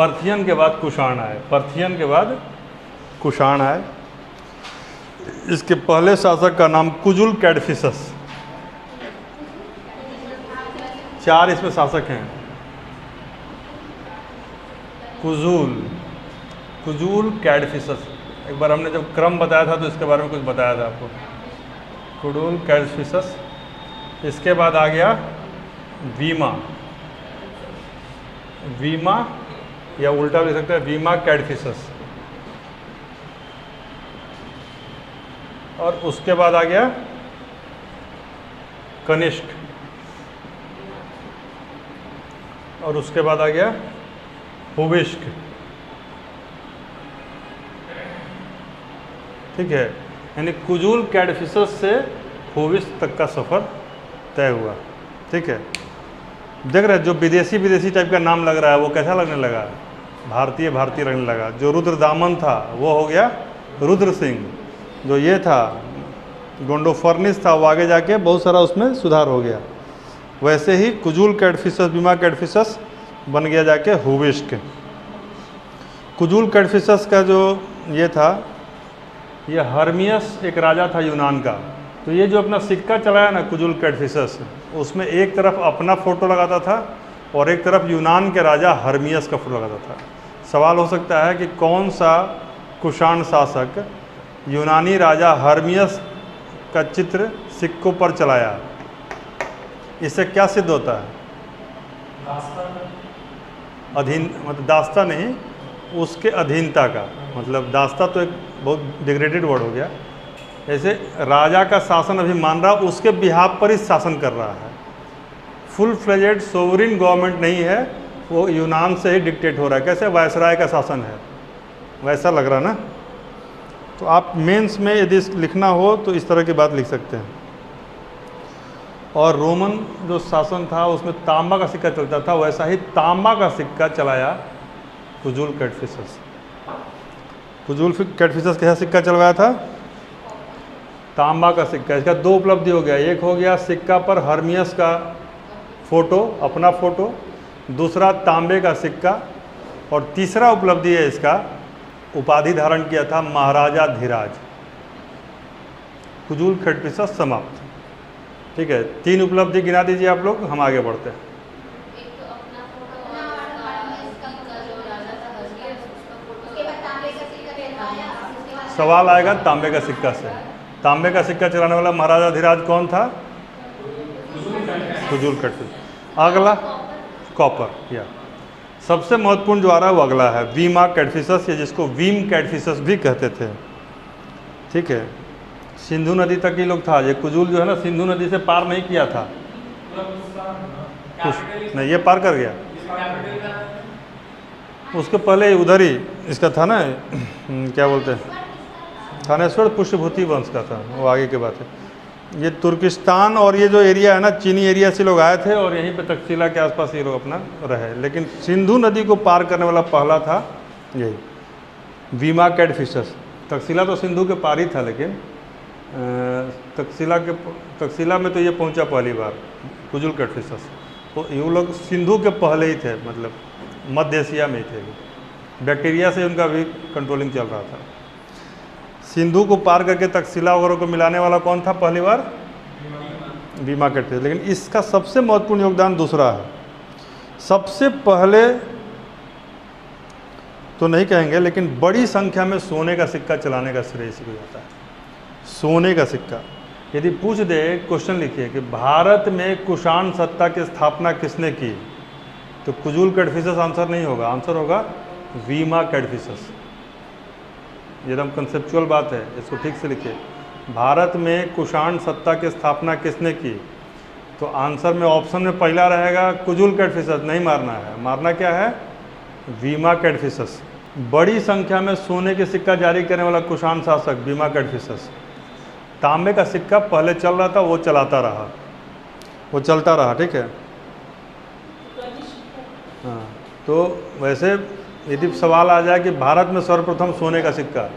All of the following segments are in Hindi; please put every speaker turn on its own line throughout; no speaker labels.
पार्थियन के बाद कुषाण आए, पार्थियन के बाद कुषाण आए। इसके पहले शासक का नाम कुजुल कैडफिसस। 4 इसमें शासक हैं। कुजुल कैडफिसस। एक बार हमने जब क्रम बताया था तो इसके बारे में कुछ बताया था आपको। कुजुल कैडफिसस। इसके बाद आ गया वीमा या उल्टा लिख सकते हैं वीमा कैडफिसस। और उसके बाद आ गया कनिष्क। और उसके बाद आ गया हुविष्क। ठीक है, यानी कुजुल कैडफिसस से हुविष्क तक का सफ़र तय हुआ। ठीक है, देख रहे हैं जो विदेशी टाइप का नाम लग रहा है वो कैसा लगने लगा, भारतीय लगने लगा। जो रुद्रदामन था वो हो गया रुद्र सिंह, जो ये था गोंडोफर्निस था वो आगे जाके बहुत सारा उसमें सुधार हो गया। वैसे ही कुजुल कैडफिसस वीमा कैडफिसस बन गया जाके हुविष्क। कुजुल कैडफिसस का जो ये था, ये हर्मियस एक राजा था यूनान का। तो ये जो अपना सिक्का चलाया ना कुजुल कैडफिसस, उसमें एक तरफ अपना फ़ोटो लगाता था और एक तरफ यूनान के राजा हर्मियस का फोटो लगाता था। सवाल हो सकता है कि कौन सा कुषाण शासक यूनानी राजा हर्मियस का चित्र सिक्कों पर चलाया? इससे क्या सिद्ध होता है? मतलब दास्ता नहीं, उसके अधीनता का मतलब। दास्ता तो एक बहुत डिग्रेडेड वर्ड हो गया। ऐसे राजा का शासन अभी मान रहा, उसके बिहाफ पर ही शासन कर रहा है। फुल फ्लेजेड सोवरिन गवर्नमेंट नहीं है, वो यूनान से ही डिक्टेट हो रहा है। कैसे वायसराय का शासन है, वैसा लग रहा ना। तो आप मेंस में यदि लिखना हो तो इस तरह की बात लिख सकते हैं। और रोमन जो शासन था उसमें तांबा का सिक्का चलता था, वैसा ही तांबा का सिक्का चलाया कुजुल कैडफिसस। कुजुल कैडफिसस कैसा सिक्का चलवाया था? तांबा का सिक्का। इसका 2 उपलब्धि हो गया। एक हो गया सिक्का पर हर्मियस का फोटो, अपना फोटो, दूसरा तांबे का सिक्का, और तीसरा उपलब्धि है इसका, उपाधि धारण किया था महाराजा धीराज। कुजुल कैडफिसस समाप्त। ठीक है, 3 उपलब्धि गिना दीजिए आप लोग, हम आगे बढ़ते हैं। सवाल आएगा तांबे का सिक्का से। तांबे का सिक्का चलाने वाला महाराजा धीराज कौन था? कुजुल कैडफिसस। अगला कॉपर। या सबसे महत्वपूर्ण जो आ रहा है वो अगला है वीमा कैडफिसस, या जिसको वीम कैडफिसस भी कहते थे। ठीक है, सिंधु नदी तक ही लोग था। ये कुजुल जो है ना, सिंधु नदी से पार नहीं किया था कुछ नहीं, ये पार कर गया। उसके पहले उधर ही इसका था ना, क्या बोलते हैं, थानेश्वर पुष्यभूति वंश का था, वो आगे की बात है। ये तुर्किस्तान और ये जो एरिया है ना, चीनी एरिया से लोग आए थे और यहीं पे तक्षशिला के आसपास ये लोग अपना रहे। लेकिन सिंधु नदी को पार करने वाला पहला था यही वीमा कैडफिसस। तक्षशिला तो सिंधु के पार ही था, लेकिन तक्षशिला में तो ये पहुंचा पहली बार कुजुल कैडफिसस। तो ये लोग सिंधु के पहले ही थे, मतलब मध्य एशिया में ही थे। बैक्टीरिया से उनका भी कंट्रोलिंग चल रहा था। सिंधु को पार करके तक्षशिला वगैरह को मिलाने वाला कौन था पहली बार? वीमा कैडफिसस। लेकिन इसका सबसे महत्वपूर्ण योगदान दूसरा है। सबसे पहले तो नहीं कहेंगे, लेकिन बड़ी संख्या में सोने का सिक्का चलाने का श्रेय इसी को जाता है। सोने का सिक्का। यदि पूछ दे, क्वेश्चन लिखिए कि भारत में कुषाण सत्ता की स्थापना किसने की, तो कुजुल कैडफिसस आंसर नहीं होगा, आंसर होगा वीमा कैडफिसस। ये एकदम कंसेप्चुअल बात है, इसको ठीक से लिखिए। भारत में कुषाण सत्ता की स्थापना किसने की, तो आंसर में ऑप्शन में पहला रहेगा कुजुल कैडफिसस। नहीं मारना है, मारना क्या है? वीमा कैडफिसस। बड़ी संख्या में सोने के सिक्का जारी करने वाला कुषाण शासक वीमा कैडफिसस। तांबे का सिक्का पहले चल रहा था, वो चलाता रहा, वो चलता रहा। ठीक है, हाँ। तो वैसे यदि सवाल आ जाए कि भारत में सर्वप्रथम सोने का सिक्का,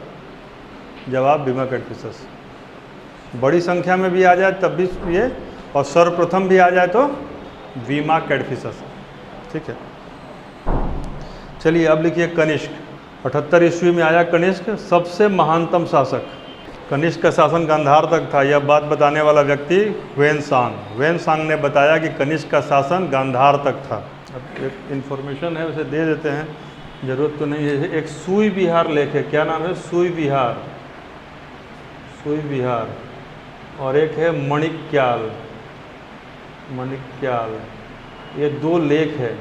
जवाब वीमा कैडफिसस। बड़ी संख्या में भी आ जाए तब भी ये, और सर्वप्रथम भी आ जाए तो वीमा कैडफिसस। ठीक है, चलिए अब लिखिए कनिष्क। 78 ईस्वी में आया कनिष्क, सबसे महानतम शासक। कनिष्क का शासन गांधार तक था। यह बात बताने वाला व्यक्ति वेनसांग ने बताया कि कनिष्क का शासन गांधार तक था। अब एक इन्फॉर्मेशन है, उसे दे देते हैं, ज़रूरत तो नहीं है। एक सुई विहार लेक है, क्या नाम है? सुई विहार। और एक है मणिक्याल। ये 2 लेक है।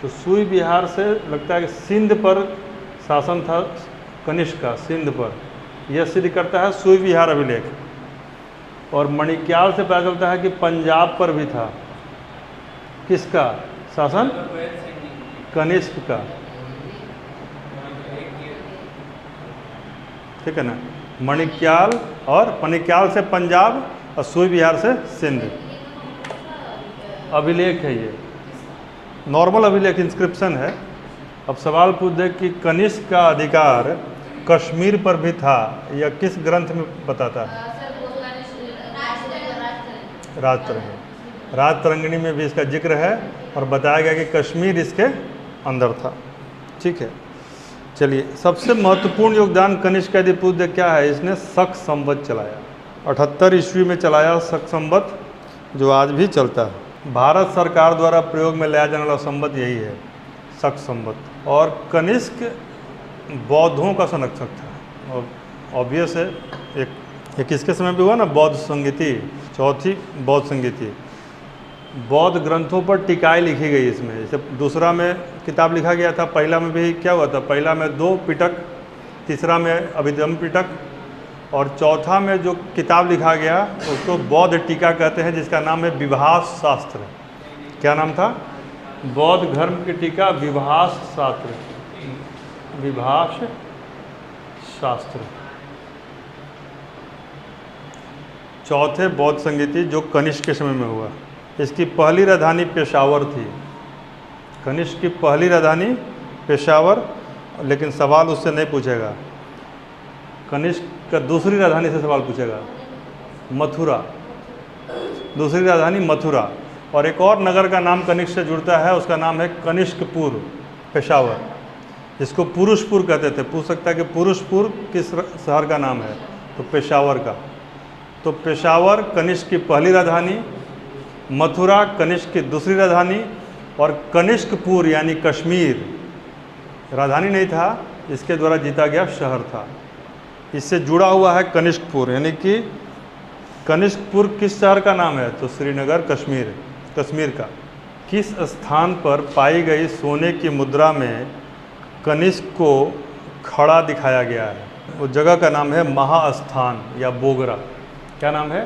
तो सुई विहार से लगता है कि सिंध पर शासन था कनिष्क का, सिंध पर। यह सिद्ध करता है सुई विहार अभिलेख। और मणिक्याल से पता चलता है कि पंजाब पर भी था। किसका शासन? कनिष्क का। ठीक है ना? मणिक्याल से पंजाब और सुई विहार से सिंध। अभिलेख है ये, नॉर्मल अभिलेख, इंस्क्रिप्शन है। अब सवाल पूछ दे कि कनिष्क का अधिकार कश्मीर पर भी था, यह किस ग्रंथ में बताता है? राजतरंगिणी में भी इसका जिक्र है और बताया गया कि कश्मीर इसके अंदर था। ठीक है, चलिए सबसे महत्वपूर्ण योगदान कनिष्क का यदि पूछ दे क्या है, इसने शक संवत चलाया। 78 ईस्वी में चलाया शक संवत, जो आज भी चलता है। भारत सरकार द्वारा प्रयोग में लाया जाने वाला संवत यही है, शक संवत। और कनिष्क बौद्धों का संरक्षक था। और ऑब्वियस है, एक किसके समय भी हुआ ना, बौद्ध संगीति, चौथी बौद्ध संगीति। बौद्ध ग्रंथों पर टीकाएँ लिखी गई इसमें। जैसे दूसरा में किताब लिखा गया था, पहला में भी क्या हुआ था? पहला में 2 पिटक, तीसरा में अभिधम्म पिटक, और चौथा में जो किताब लिखा गया उसको बौद्ध टीका कहते हैं, जिसका नाम है विभाष शास्त्र। क्या नाम था? बौद्ध धर्म की टीका विभाष शास्त्र। चौथे बौद्ध संगीति जो कनिष्क के समय में हुआ। इसकी पहली राजधानी पेशावर थी। कनिष्क की पहली राजधानी पेशावर, लेकिन सवाल उससे नहीं पूछेगा। कनिष्क का दूसरी राजधानी से सवाल पूछेगा, मथुरा। दूसरी राजधानी मथुरा। और एक और नगर का नाम कनिष्क से जुड़ता है, उसका नाम है कनिष्कपुर, पेशावर, जिसको पुरुषपुर कहते थे। पूछ सकता है कि पुरुषपुर किस शहर का नाम है, तो पेशावर का। तो पेशावर कनिष्क की पहली राजधानी, मथुरा कनिष्क की दूसरी राजधानी, और कनिष्कपुर यानी कश्मीर राजधानी नहीं था, इसके द्वारा जीता गया शहर था। इससे जुड़ा हुआ है कनिष्कपुर, यानी कि कनिष्कपुर किस शहर का नाम है, तो श्रीनगर, कश्मीर का। किस स्थान पर पाई गई सोने की मुद्रा में कनिष्क को खड़ा दिखाया गया है? वो जगह का नाम है महास्थान या बोगरा। क्या नाम है?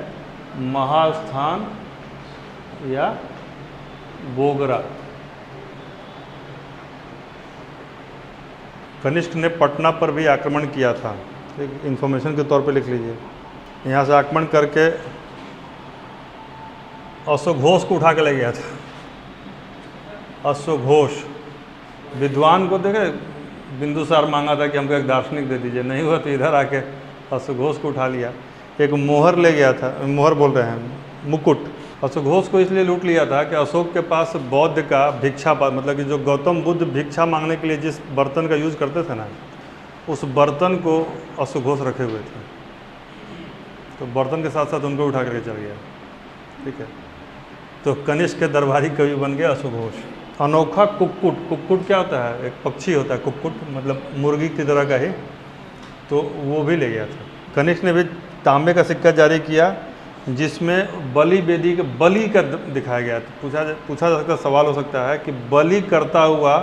महास्थान या बोगरा। कनिष्क ने पटना पर भी आक्रमण किया था, एक इन्फॉर्मेशन के तौर पे लिख लीजिए। यहाँ से आक्रमण करके अश्वघोष को उठा के ले गया था। अश्वघोष विद्वान को देखे, बिंदुसार मांगा था कि हमको एक दार्शनिक दे दीजिए, नहीं हुआ तो इधर आके अश्वघोष को उठा लिया। एक मोहर ले गया था, मोहर बोल रहे हैं, मुकुट। अश्वघोष को इसलिए लूट लिया था कि अशोक के पास बौद्ध का भिक्षा, मतलब कि जो गौतम बुद्ध भिक्षा मांगने के लिए जिस बर्तन का यूज़ करते थे ना, उस बर्तन को अश्वघोष रखे हुए थे। तो बर्तन के साथ साथ उनको उठा करके चल गया। ठीक है, तो कनिष्क के दरबारी कवि बन गया अश्वघोष। अनोखा कुक्कुट क्या होता है? एक पक्षी होता है कुक्कुट, मतलब मुर्गी की तरह का ही, तो वो भी ले गया था। कनिष्क ने भी तांबे का सिक्का जारी किया, जिसमें बलि वेदी का बलि का दिखाया गया। तो पूछा जा सकता, सवाल हो सकता है कि बलि करता हुआ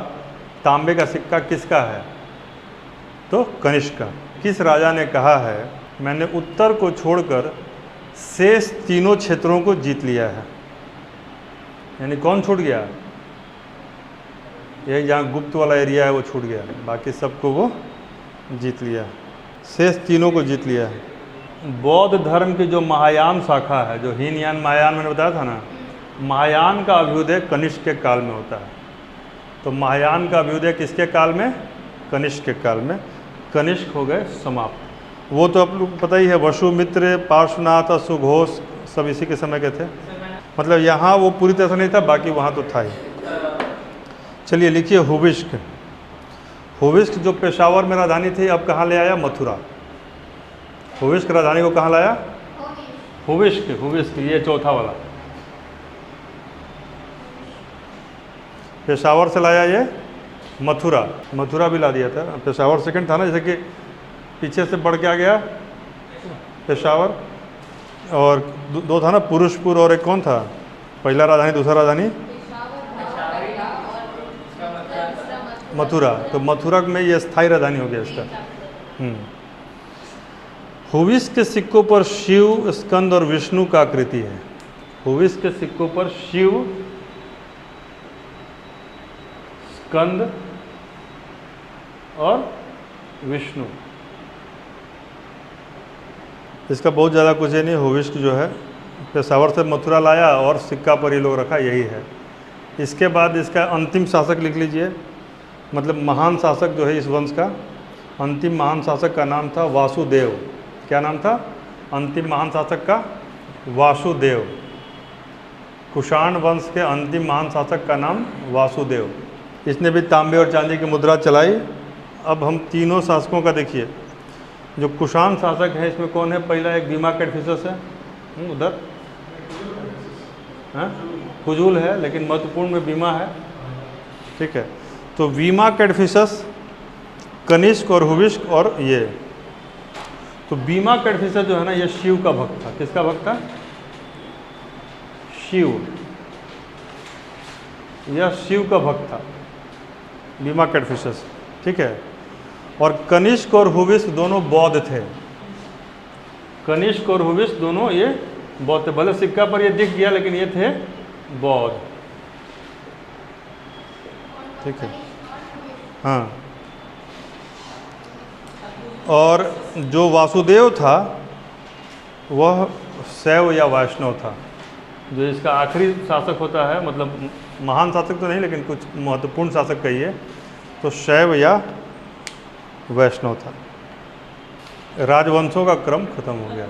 तांबे का सिक्का किसका है? तो कनिष्क का। किस राजा ने कहा है, मैंने उत्तर को छोड़कर शेष तीनों क्षेत्रों को जीत लिया है? यानी कौन छूट गया? यही जहाँ गुप्त वाला एरिया है वो छूट गया, बाकी सबको वो जीत लिया, शेष तीनों को जीत लिया है। बौद्ध धर्म की जो महायान शाखा है, जो हीनयान महायान मैंने बताया था ना, महायान का अभ्युदय कनिष्क के काल में होता है। तो महायान का अभ्युदय किसके काल में? कनिष्क के काल में। कनिष्क हो गए समाप्त। वो तो आप लोग पता ही है, वसुमित्र, पार्श्वनाथ, सुघोष सब इसी के समय के थे। मतलब यहाँ वो पूरी तरह से नहीं था, बाकी वहाँ तो था ही। चलिए लिखिए हुविस्क। हुविस्क जो पेशावर में राजधानी थी, अब कहाँ ले आया? मथुरा। हुविस्क राजधानी को कहाँ लाया? हुविस्क। हुविस्क ये चौथा वाला, पेशावर से लाया ये मथुरा। मथुरा भी ला दिया था, पेशावर सेकंड था ना, जैसे कि पीछे से बढ़ के आ गया पेशावर, और दो था ना, पुरुषपुर, और एक कौन था? पहला राजधानी, दूसरा राजधानी मथुरा। तो मथुरा में ये स्थायी राजधानी हो गया इसका। हुविस्क के सिक्कों पर शिव, स्कंद और विष्णु का आकृति है। हुविस्क के सिक्कों पर शिव, स्कंद और विष्णु। इसका बहुत ज़्यादा कुछ है नहीं। हुविस्क जो है पेशावर से मथुरा लाया और सिक्का पर ये लोग रखा, यही है। इसके बाद इसका अंतिम शासक लिख लीजिए, मतलब महान शासक जो है इस वंश का, अंतिम महान शासक का नाम था वासुदेव। क्या नाम था अंतिम महान शासक का? वासुदेव। कुषाण वंश के अंतिम महान शासक का नाम वासुदेव। इसने भी तांबे और चांदी की मुद्रा चलाई। अब हम तीनों शासकों का देखिए। जो कुषाण शासक है इसमें कौन है? पहला एक बीमा कैडफिसस है, उधर कुजूल है, लेकिन महत्वपूर्ण में बीमा है, ठीक है। तो वीमा कैडफिसस, कनिष्क और हुविस्क और ये। तो बीमा कैडफिसस जो है ना, ये शिव का भक्त था। किसका भक्त था? शिव। यह शिव का भक्त था बीमा कैडफिसस, ठीक है। और कनिष्क और हुविस्क दोनों बौद्ध थे। कनिष्क और हुविस्क दोनों ये बौद्ध थे। भले सिक्का पर ये दिख गया, लेकिन ये थे बौद्ध, ठीक है। हाँ, और जो वासुदेव था वह शैव या वैष्णव था। जो इसका आखिरी शासक होता है, मतलब महान शासक तो नहीं, लेकिन कुछ महत्वपूर्ण शासक कहिए, तो शैव या वैष्णव था। राजवंशों का क्रम खत्म हो गया।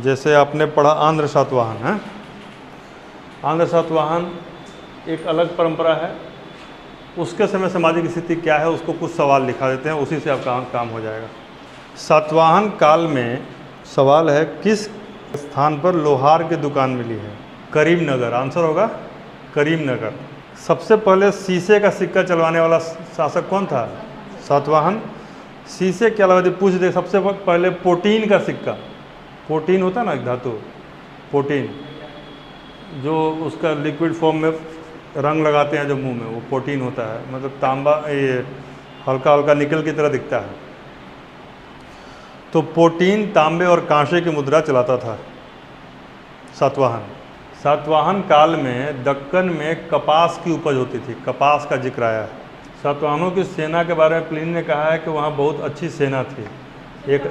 जैसे आपने पढ़ा आंध्र सातवाहन है। आंध्र सातवाहन एक अलग परंपरा है। उसके समय सामाजिक स्थिति क्या है, उसको कुछ सवाल लिखा देते हैं, उसी से आपका काम हो जाएगा। सातवाहन काल में सवाल है, किस स्थान पर लोहार की दुकान मिली है? करीमनगर। आंसर होगा करीमनगर। सबसे पहले शीशे का सिक्का चलवाने वाला शासक कौन था? सातवाहन। शीशे के अलावा यदि पूछ दे, सबसे पहले पोटीन का सिक्का, पोटीन होता ना एक धातु, पोटीन, जो उसका लिक्विड फॉर्म में रंग लगाते हैं जो मुंह में, वो पोटीन होता है। मतलब तांबा, ये हल्का हल्का निकल की तरह दिखता है। तो पोटीन, तांबे और कांसे की मुद्रा चलाता था सातवाहन। सातवाहन काल में दक्कन में कपास की उपज होती थी। कपास का जिक्र आया है। सातवाहनों की सेना के बारे में प्लिनी ने कहा है कि वहाँ बहुत अच्छी सेना थी। एक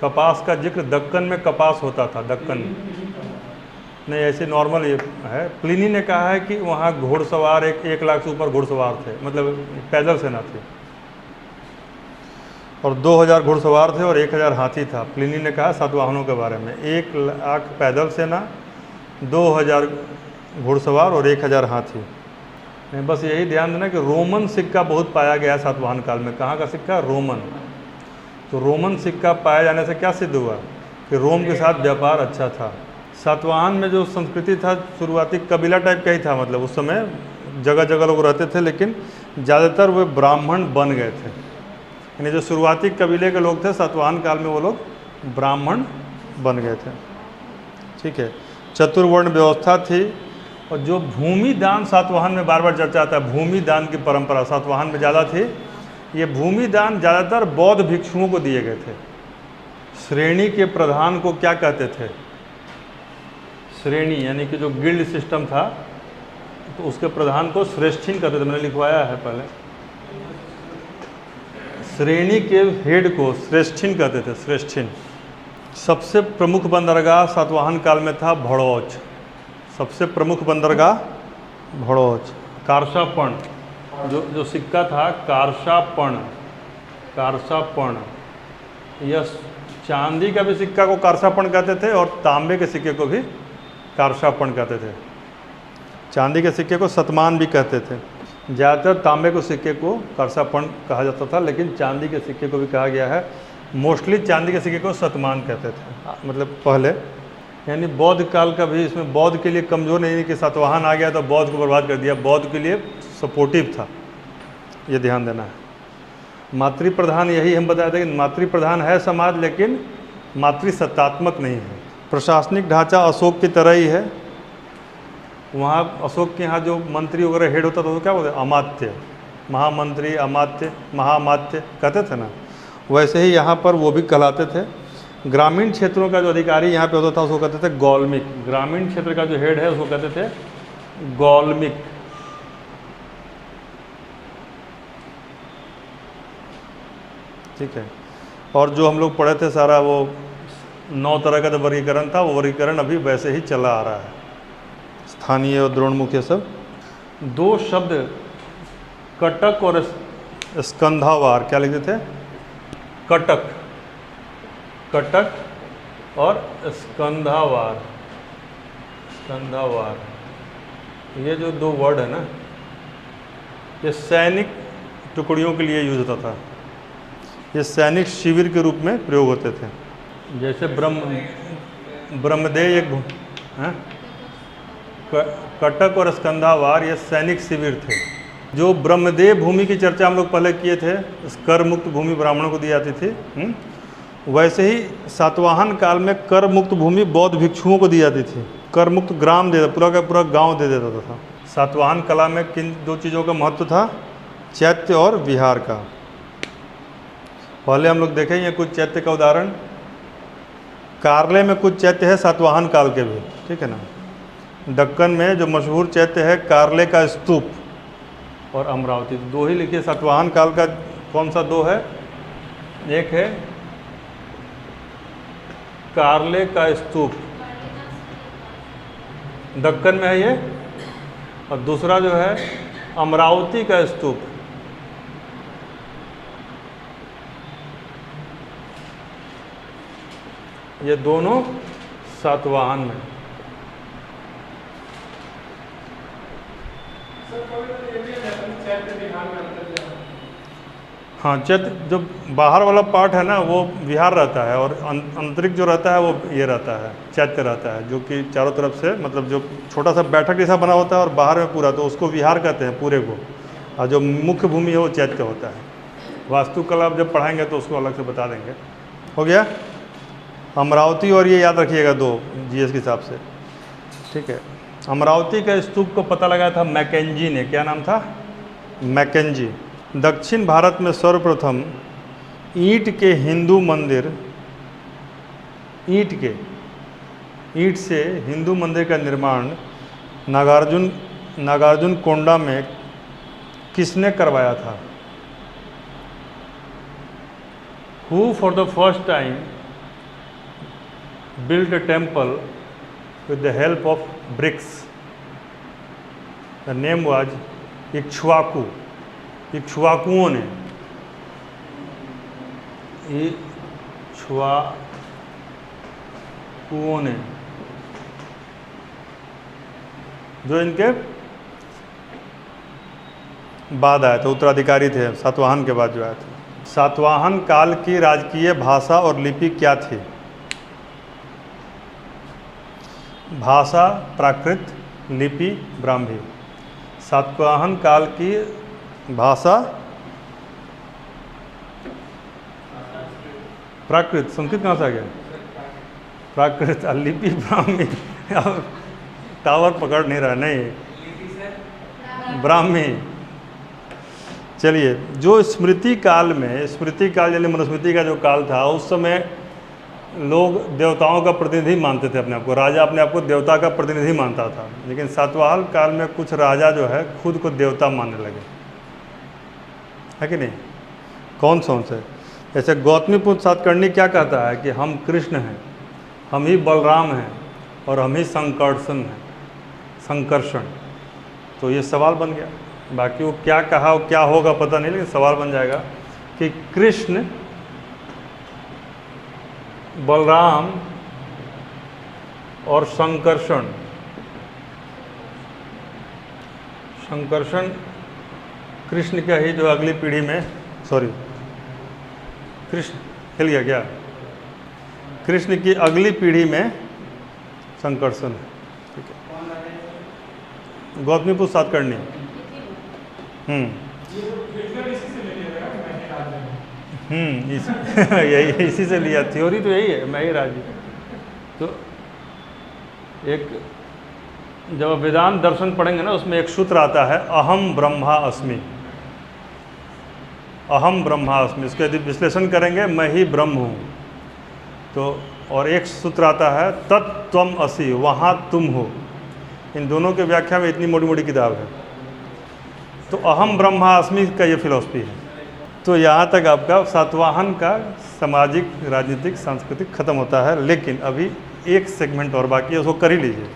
कपास का जिक्र, दक्कन में कपास होता था, दक्कन में नहीं, ऐसे नॉर्मल ये है। प्लिनी ने कहा है कि वहाँ घोड़सवार 1 लाख से ऊपर घोड़सवार थे, मतलब पैदल सेना थी, और 2000 घुड़सवार थे और 1000 हाथी था। प्लिनी ने कहा सातवाहनों के बारे में 1 लाख पैदल सेना, 2000 घुड़सवार और 1000 हाथी। बस यही ध्यान देना कि रोमन सिक्का बहुत पाया गया सातवाहन काल में। कहाँ का सिक्का? रोमन। तो रोमन सिक्का पाए जाने से क्या सिद्ध हुआ कि रोम के साथ व्यापार अच्छा था। सातवाहन में जो संस्कृति था शुरुआती कबीला टाइप का ही था, मतलब उस समय जगह जगह लोग रहते थे, लेकिन ज़्यादातर वे ब्राह्मण बन गए थे। यानी जो शुरुआती कबीले के लोग थे सातवाहन काल में, वो लोग ब्राह्मण बन गए थे, ठीक है। चतुर्वर्ण व्यवस्था थी। और जो भूमि दान सातवाहन में बार बार चर्चा आता है, भूमि दान की परंपरा सातवाहन में ज़्यादा थी। ये भूमि दान ज़्यादातर बौद्ध भिक्षुओं को दिए गए थे। श्रेणी के प्रधान को क्या कहते थे? श्रेणी, यानी कि जो गिल्ड सिस्टम था, तो उसके प्रधान को श्रेष्ठिन कहते थे। मैंने लिखवाया है पहले। श्रेणी के हेड को श्रेष्ठिन कहते थे, श्रेष्ठिन। सबसे प्रमुख बंदरगाह सातवाहन काल में था भड़ौच। सबसे प्रमुख बंदरगाह भड़ौच। कारसापण, जो सिक्का था कारसापण, कारसापण, यह चांदी का भी सिक्का को कारसापण कहते थे और तांबे के सिक्के को भी कारसापण कहते थे। चांदी के सिक्के को सतमान भी कहते थे। ज़्यादातर तांबे को सिक्के को करसापण कहा जाता था, लेकिन चांदी के सिक्के को भी कहा गया है। मोस्टली चांदी के सिक्के को शतमान कहते थे, मतलब पहले। यानी बौद्ध काल का भी इसमें बौद्ध के लिए कमज़ोर नहीं कि सातवाहन आ गया तो बौद्ध को बर्बाद कर दिया, बौद्ध के लिए सपोर्टिव था, ये ध्यान देना है। मातृ प्रधान, यही हम बताए थे कि मातृ प्रधान है समाज, लेकिन मातृसत्तात्मक नहीं है। प्रशासनिक ढांचा अशोक की तरह ही है। वहाँ अशोक के यहाँ जो मंत्री वगैरह हेड होता था तो क्या बोलते, अमात्य, महामंत्री, अमात्य, महामात्य कहते थे ना, वैसे ही यहाँ पर वो भी कहलाते थे। ग्रामीण क्षेत्रों का जो अधिकारी यहाँ पे होता था उसको कहते थे गौलमिक। ग्रामीण क्षेत्र का जो हेड है उसको कहते थे गौलमिक। ठीक है। और जो हम लोग पढ़े थे सारा वो 9 तरह का जो वर्गीकरण था, वो वर्गीकरण अभी वैसे ही चला आ रहा है, स्थानीय और द्रोणमुख ये सब। 2 शब्द कटक और स्कंधावार, क्या लिखते थे, कटक, कटक और स्कंधावार, स्कंधावार, ये जो 2 वर्ड है ना, ये सैनिक टुकड़ियों के लिए यूज होता था। ये सैनिक शिविर के रूप में प्रयोग होते थे। जैसे ब्रह्मदेव एक हैं, कटक और स्कंधावार ये सैनिक शिविर थे। जो ब्रह्मदेव भूमि की चर्चा हम लोग पहले किए थे, कर मुक्त भूमि ब्राह्मणों को दी जाती थी, वैसे ही सातवाहन काल में कर मुक्त भूमि बौद्ध भिक्षुओं को दी जाती थी। कर मुक्त ग्राम दे, पूरा का पूरा गांव दे देता था। सातवाहन कला में किन 2 चीज़ों का महत्व था, चैत्य और विहार का। पहले हम लोग देखेंगे कुछ चैत्य का उदाहरण। कार्ले में कुछ चैत्य है सातवाहन काल के भी, ठीक है ना। दक्कन में जो मशहूर चैत्य है कार्ले का स्तूप और अमरावती, 2 ही लिखिए। सातवाहन काल का कौन सा 2 है, एक है कार्ले का स्तूप, दक्कन में है ये, और दूसरा जो है अमरावती का स्तूप। ये दोनों सातवाहन में। हाँ, चैत्य जो बाहर वाला पार्ट है ना वो विहार रहता है, और आंतरिक जो रहता है वो ये रहता है, चैत्य रहता है, जो कि चारों तरफ से मतलब जो छोटा सा बैठक जैसा बना होता है और बाहर में पूरा, तो उसको विहार कहते हैं पूरे को। और जो मुख्य भूमि है वो चैत्य होता है। वास्तुकला आप जब पढ़ाएंगे तो उसको अलग से बता देंगे। हो गया। अमरावती और ये याद रखिएगा 2 जीएस के हिसाब से, ठीक है। अमरावती का स्तूप को पता लगाया था मैकेंजी ने। क्या नाम था, मैकेंजी। दक्षिण भारत में सर्वप्रथम ईंट के हिंदू मंदिर, ईंट से हिंदू मंदिर का निर्माण नागार्जुन कोंडा में किसने करवाया था? Who for the first time built a temple with the help of bricks? The name was Ikshvaku. इक्ष्वाकुओं ने, इक्ष्वाकुओं ने, जो इनके बाद आए थे, उत्तराधिकारी थे सातवाहन के बाद जो आए थे। सातवाहन काल की राजकीय भाषा और लिपि क्या थी? भाषा प्राकृत, लिपि ब्राह्मी। सातवाहन काल की भाषा प्राकृत, संस्कृत कहाँ से आ गया? प्राकृत, लिपि ब्राह्मी। टावर पकड़ नहीं रहा, नहीं, ब्राह्मी। चलिए, जो स्मृति काल में, स्मृति काल यानी मनुस्मृति का जो काल था, उस समय लोग देवताओं का प्रतिनिधि मानते थे अपने आप को। राजा अपने आप को देवता का प्रतिनिधि मानता था, लेकिन सातवाहन काल में कुछ राजा जो है खुद को देवता मानने लगे, है कि नहीं? कौन से? जैसे गौतमीपुत्र सातकर्णी क्या कहता है कि हम कृष्ण हैं, हम ही बलराम हैं और हम ही संकर्षण हैं, संकर्षण। तो ये सवाल बन गया। बाकी वो क्या कहा, क्या होगा पता नहीं, लेकिन सवाल बन जाएगा कि कृष्ण, बलराम और संकर्षण कृष्ण का ही जो अगली पीढ़ी में, सॉरी कृष्ण हिल गया क्या, कृष्ण की अगली पीढ़ी में संकर्षण है। ठीक है, गौतमीपुत्र सातकर्णी। यही इसी से लिया, थ्योरी तो यही है, मैं ही राजी। तो एक जब वेदांत दर्शन पढ़ेंगे ना, उसमें एक सूत्र आता है अहम ब्रह्मा अस्मि, अहम ब्रह्मा अस्मि। इसका यदि विश्लेषण करेंगे मैं ही ब्रह्म हूँ। तो और एक सूत्र आता है तत्त्वम असि, वहाँ तुम हो। इन दोनों के व्याख्या में इतनी मोटी मोटी किताब है। तो अहम ब्रह्मा अस्मि का ये फिलॉसफी है। तो यहाँ तक आपका सातवाहन का सामाजिक, राजनीतिक, सांस्कृतिक खत्म होता है। लेकिन अभी एक सेगमेंट और बाकी है, उसको कर ही लीजिए।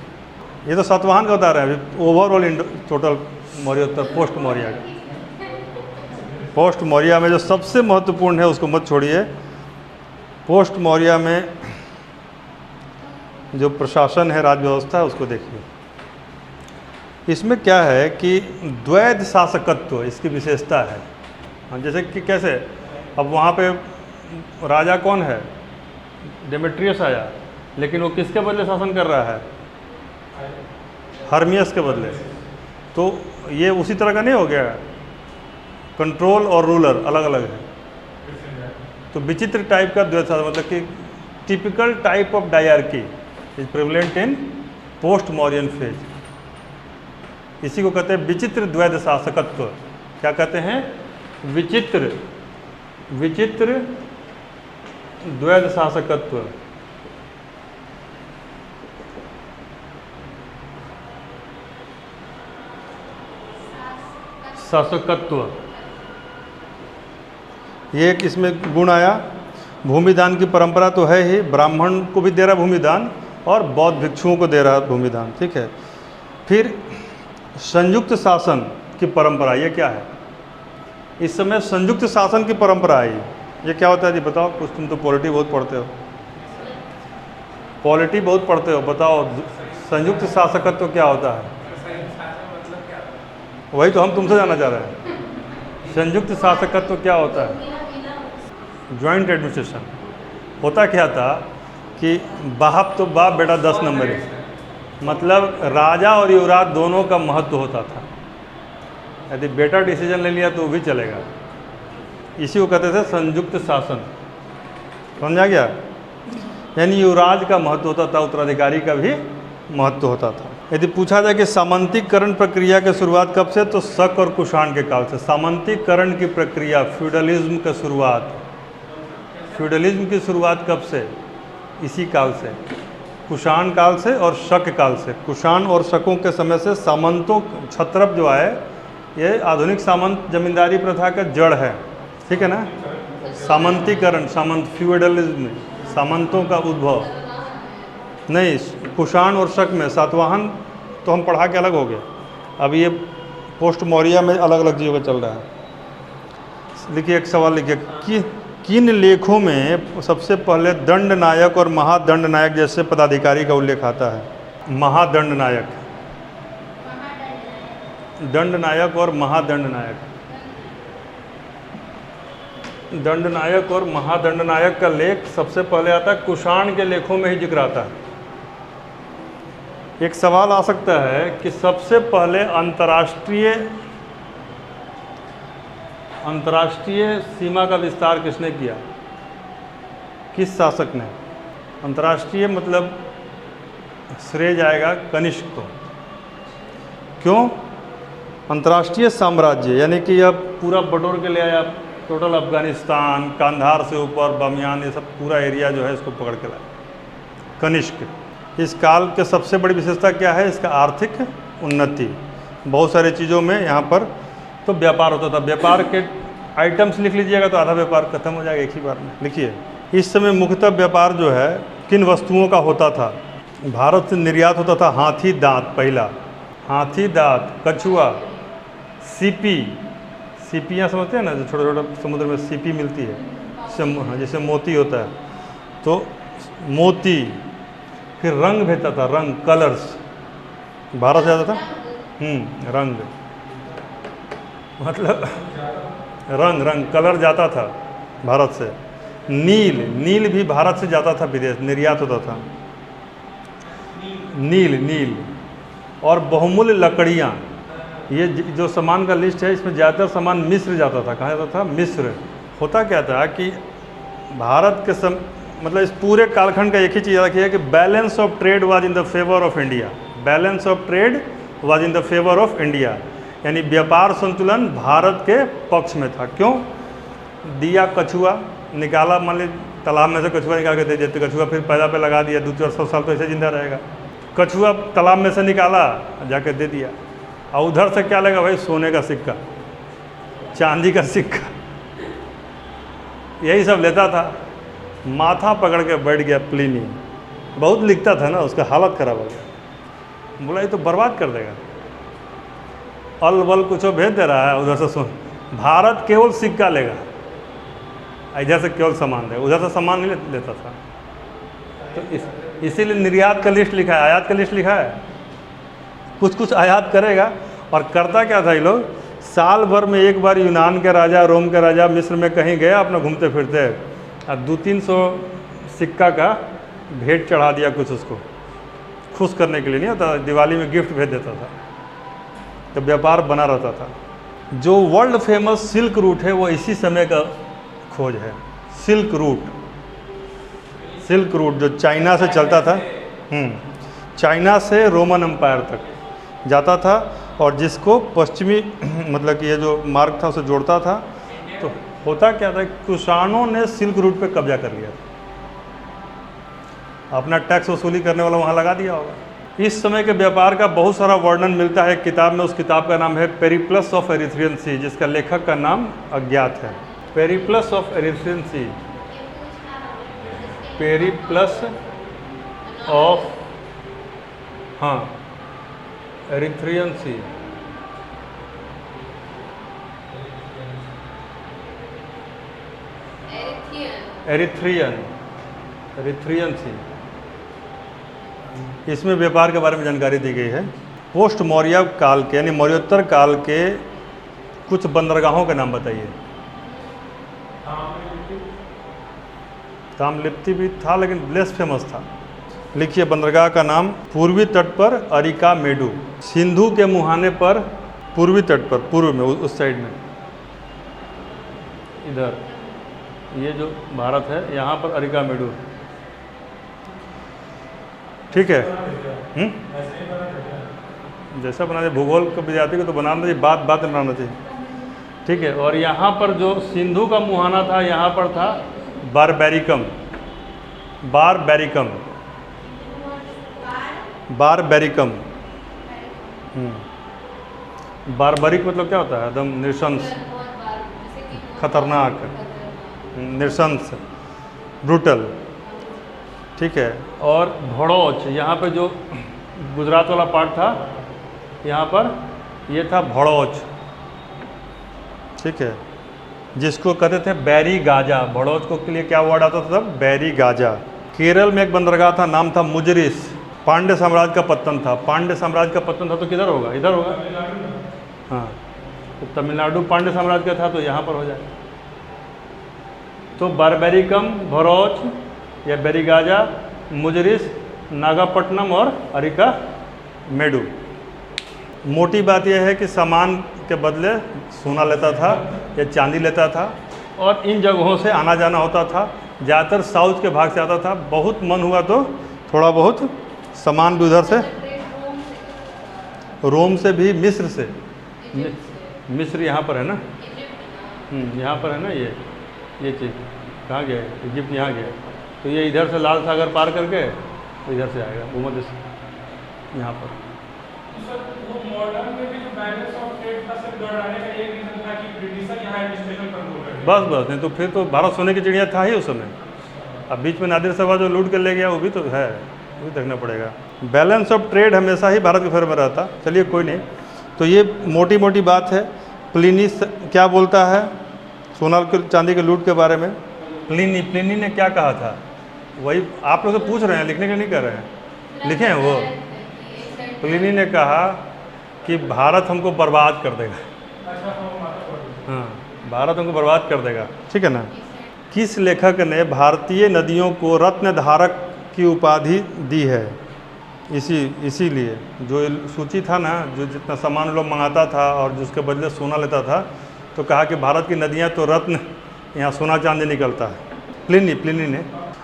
ये तो सातवाहन का बता रहे हैं, अभी ओवरऑल टोटल मौर्योत्तर पोस्ट मौर्य का। पोस्ट मौर्य में जो सबसे महत्वपूर्ण है उसको मत छोड़िए। पोस्ट मौर्य में जो प्रशासन है, राज व्यवस्था है, उसको देखिए। इसमें क्या है कि द्वैध शासकत्व इसकी विशेषता है। जैसे कि कैसे, अब वहाँ पे राजा कौन है, डेमेट्रियस आया, लेकिन वो किसके बदले शासन कर रहा है, हर्मियस के बदले। तो ये उसी तरह का नहीं हो गया, कंट्रोल और रूलर अलग अलग है। तो विचित्र टाइप का द्वैध शासन, मतलब कि typical type of dyarchy is prevalent in post Mauryan phase. इसी को कहते हैं विचित्र द्वैध शासकत्व। क्या कहते हैं, विचित्र द्वैध शासकत्व। शासकत्व ये एक इसमें गुण आया। भूमिदान की परंपरा तो है ही, ब्राह्मण को भी दे रहा भूमिदान और बौद्ध भिक्षुओं को दे रहा भूमिदान। ठीक है, फिर संयुक्त शासन की परंपरा, ये क्या है, इस समय संयुक्त शासन की परंपरा आई। ये क्या होता है जी, बताओ कुछ। तुम तो पॉलिटी बहुत पढ़ते हो, पॉलिटी बहुत पढ़ते हो, बताओ संयुक्त शासकत्व क्या होता है। वही तो हम तुमसे जानना चाह रहे हैं, संयुक्त शासकत्व क्या होता है। जॉइंट एडमिनिस्ट्रेशन होता क्या था कि बाप तो बाप, बेटा 10 नंबर है। मतलब राजा और युवराज दोनों का महत्व होता था। यदि बेटा डिसीजन ले लिया तो भी चलेगा। इसी को कहते थे संयुक्त शासन। समझा गया, यानी युवराज का महत्व होता था, उत्तराधिकारी का भी महत्व होता था। यदि पूछा जाए कि सामंतीकरण प्रक्रिया की शुरुआत कब से, तो शक और कुषाण के काल से। सामंतीकरण की प्रक्रिया, फ्यूडलिज्म का शुरुआत, फ्यूडलिज्म की शुरुआत कब से, इसी काल से, कुषाण काल से और शक काल से। कुषाण और शकों के समय से सामंतों, क्षत्रप जो आए, ये आधुनिक सामंत जमींदारी प्रथा का जड़ है। ठीक है ना, सामंतीकरण, सामंत, फ्यूडलिज्म, सामंतों का उद्भव। नहीं, कुषाण और शक में सातवाहन तो हम पढ़ा के अलग हो गए। अब ये पोस्ट मौर्य में अलग अलग चीज़ों का चल रहा है। लिखिए, एक सवाल लिखिए कि किन लेखों में सबसे पहले दंड नायक और महादंड नायक जैसे पदाधिकारी का उल्लेख आता है। महादंड नायक, दंड नायक और महादंड नायक। दंड नायक और महादंड नायक का लेख सबसे पहले आता है, कुषाण के लेखों में ही जिक्र आता है। एक सवाल आ सकता है कि सबसे पहले अंतर्राष्ट्रीय सीमा का विस्तार किसने किया, किस शासक ने। अंतर्राष्ट्रीय मतलब श्रेय जाएगा कनिष्क को। क्यों, अंतर्राष्ट्रीय साम्राज्य यानी कि अब पूरा बटोर के ले आया, टोटल अफगानिस्तान, कांधार से ऊपर बामियान, ये सब पूरा एरिया जो है इसको पकड़ के लाया कनिष्क। इस काल के सबसे बड़ी विशेषता क्या है, इसका आर्थिक उन्नति। बहुत सारी चीज़ों में यहाँ पर तो व्यापार होता था। व्यापार के आइटम्स लिख लीजिएगा तो आधा व्यापार खत्म हो जाएगा एक ही बार में। लिखिए, इस समय मुख्यतः व्यापार जो है किन वस्तुओं का होता था। भारत से निर्यात होता था हाथी दांत, पहला हाथी दांत, कछुआ, सीपी, सीपियाँ समझते हैं ना, जो छोटे छोटे समुद्र में सीपी मिलती है, जैसे मोती होता है, तो मोती। फिर रंग भेजता था, रंग, कलर्स भारत से आता था, रंग। मतलब रंग रंग कलर जाता था भारत से। नील, नील भी भारत से जाता था विदेश, निर्यात होता था नील। नील और बहुमूल्य लकड़ियाँ, ये जो सामान का लिस्ट है इसमें ज़्यादातर सामान मिस्र जाता था। कहाँ जाता था? मिस्र। होता क्या था कि भारत के मतलब इस पूरे कालखंड का एक ही चीज़ रखी है कि balance of trade was in the favour of India. Balance of trade was in the favour of India, यानी व्यापार संतुलन भारत के पक्ष में था। क्यों? दिया कछुआ निकाला, मान ली तालाब में से कछुआ निकाल के दे देते, कछुआ फिर पैदा पे लगा दिया, 200-400 साल तो ऐसे जिंदा रहेगा। कछुआ तालाब में से निकाला जाके दे दिया, और उधर से क्या लगा भाई? सोने का सिक्का, चांदी का सिक्का, यही सब लेता था। माथा पकड़ के बैठ गया प्लिनी, बहुत लिखता था ना, उसका हालत खराब हो गया। बोला ये तो बर्बाद कर देगा, अल वल कुछ भेज दे रहा है, उधर से भारत केवल सिक्का लेगा, इधर से केवल सामान देगा, उधर से सामान नहीं लेता था। तो इसीलिए निर्यात का लिस्ट लिखा है, आयात का लिस्ट लिखा है। कुछ कुछ आयात करेगा। और करता क्या था ये लोग? साल भर में एक बार यूनान के राजा, रोम के राजा, मिस्र में कहीं गया अपना घूमते फिरते, और 200-300 सिक्का का भेंट चढ़ा दिया कुछ, उसको खुश करने के लिए नहीं होता, दिवाली में गिफ्ट भेज देता था, तो व्यापार बना रहता था। जो वर्ल्ड फेमस सिल्क रूट है वो इसी समय का खोज है। सिल्क रूट, सिल्क रूट जो चाइना से चलता था, चाइना से रोमन एम्पायर तक जाता था, और जिसको पश्चिमी मतलब कि ये जो मार्ग था उसे जोड़ता था। तो होता क्या था? कुषाणों ने सिल्क रूट पे कब्जा कर लिया, अपना टैक्स वसूली करने वाला वहाँ लगा दिया होगा। इस समय के व्यापार का बहुत सारा वर्णन मिलता है किताब में। उस किताब का नाम है पेरिप्लस ऑफ एरिथ्रियन सी, जिसका लेखक का नाम अज्ञात है। Periplus of Erythraean Sea, Periplus of Erythraean Sea. Erythraean Sea, इसमें व्यापार के बारे में जानकारी दी गई है। पोस्ट मौर्य काल के यानी मौर्योत्तर काल के कुछ बंदरगाहों के नाम बताइए। ताम्रलिप्ति भी था लेकिन लेस फेमस था। लिखिए बंदरगाह का नाम। पूर्वी तट पर अरिका मेडू, सिंधु के मुहाने पर, पूर्वी तट पर, पूर्व में उस साइड में, इधर ये जो भारत है यहाँ पर अरिका मेडू, ठीक है। जैसा बना चाहिए भूगोल के विद्यार्थी को तो बनाना चाहिए, बात बात में बनाना चाहिए, ठीक है। और यहाँ पर जो सिंधु का मुहाना था, यहाँ पर था बारबैरिकम, बारबैरिकम, बारबैरिकम। बारबरिक मतलब क्या होता है? एकदम नृशंस, खतरनाक, नृशंस, ब्रूटल, ठीक है। और भड़ौच, यहाँ पे जो गुजरात वाला पार्ट था, यहाँ पर ये था भड़ौच, ठीक है, जिसको कहते थे बैरी गाजा। भड़ौच को के लिए क्या वर्ड आता था तब? बैरी गाजा। केरल में एक बंदरगाह था, नाम था मुजरिस। पांड्य साम्राज्य का पतन था। पांड्य साम्राज्य का पतन था तो किधर होगा? इधर होगा। हाँ, तो तमिलनाडु पांड्य साम्राज्य का था तो यहाँ पर हो जाए। तो बारबैरिकम, भड़ौच या बेरीगाजा, मुजरिस, नागापट्टनम और अरिका मेडू। मोटी बात यह है कि सामान के बदले सोना लेता था या चांदी लेता था, और इन जगहों से आना जाना होता था। ज़्यादातर साउथ के भाग से आता था। बहुत मन हुआ तो थोड़ा बहुत सामान भी उधर से, रोम से भी, मिस्र से। मिस्र यहाँ पर है ना, यहाँ पर है ना, ये चीज़ कहाँ गया है? इजिप्ट यहाँ गया है। तो ये इधर से लाल सागर पार करके तो इधर से आएगा भूमध्य से यहाँ पर।
वो मॉडर्न में भी जो बैलेंस ऑफ ट्रेड का सिर्फ गड़बड़ाने का एक रीजन था कि ब्रिटिशर यहाँ एडमिनिस्ट्रेशन कंट्रोल कर रहे थे।
बस नहीं तो फिर तो भारत सोने की चिड़िया था ही उस समय। अब बीच में नादिर सभा जो लूट कर ले गया वो भी तो है, वो भी देखना पड़ेगा। बैलेंस ऑफ ट्रेड हमेशा ही भारत के फेवर में रहता। चलिए कोई नहीं, तो ये मोटी मोटी बात है। प्लिनी क्या बोलता है सोना के चांदी के लूट के बारे में? प्लिनी ने क्या कहा था? वही आप लोग से पूछ रहे हैं, लिखने के नहीं कर रहे हैं, लिखे हैं वो। प्लिनी ने कहा कि भारत हमको बर्बाद कर देगा। हाँ, भारत हमको बर्बाद कर देगा, ठीक है ना। किस लेखक ने भारतीय नदियों को रत्न धारक की उपाधि दी है? इसीलिए जो सूची था ना, जो जितना सामान लोग मंगाता था और जिसके बदले सोना लेता था, तो कहा कि भारत की नदियाँ तो रत्न, यहाँ सोना चांदी निकलता है। प्लिनी ने।